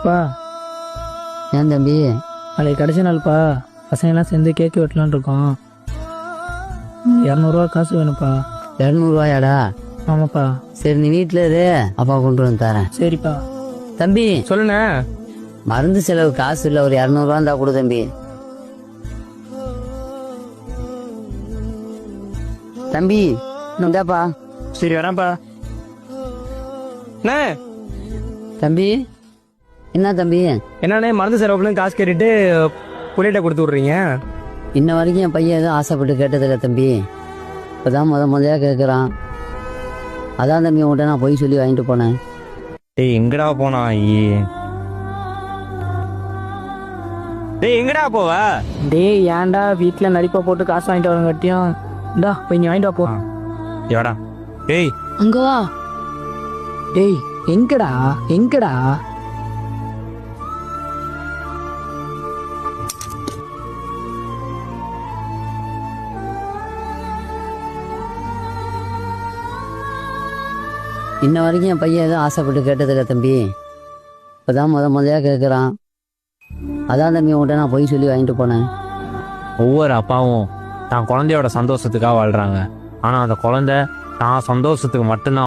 பா ஏன் தம்பி? நாளைக்கு கடைசி நாள்ப்பா, பசங்கெல்லாம் சேர்ந்து கேக்கு வெட்டலான்னு இருக்கோம். 200 காசு வேணும்ப்பா. 200 ஆமாப்பா. சரி, நீ வீட்டில் இரு, அப்பா கொண்டு வந்து தரேன். சரிப்பா. தம்பி, சொல்லுண்ணே. மருந்து செலவு காசு இல்லை, ஒரு 200 இருந்தா கொடு தம்பி. தம்பி இந்தாப்பா. சரி வரேன்ப்பா. அண்ணே தம்பி, என்ன தம்பி? என்னண்ணே மருந்து செலவுக்குன்னு காசு கேட்டுட்டு புள்ளிட்ட கொடுத்து விட்றீங்க? இன்ன வரைக்கும் என் பையன் எதுவும் ஆசைப்பட்டு கேட்டதில்லை தம்பி. இப்போதான் முதல்ல கேட்குறான். அதான் தம்பி உங்கள்கிட்ட நான் போய் சொல்லி வாங்கிட்டு போனேன். டேய் எங்கடா போனா டேய் எங்கடா போவ? டேய் ஏன்டா வீட்டில் நடிப்பை போட்டு காசு வாங்கிட்டு வரங்காட்டியும் இந்தா போய் நீ வாங்கிட்டு வா போ. எவடா? டேய் அங்க வா. டேய் எங்கடா எங்கடா? இன்ன வரைக்கும் என் பையன் எதுவும் ஆசைப்பட்டு கேட்டதில்லை தம்பி. இப்போதான் முதல்ல கேட்குறான். அதான் தம்பி உங்கள்கிட்ட நான் போய் சொல்லி வாங்கிட்டு போனேன். ஒவ்வொரு அப்பாவும் தான் குழந்தையோட சந்தோஷத்துக்காக வாழ்றாங்க. ஆனா அந்த குழந்தை தான் சந்தோஷத்துக்கு மட்டும்தான்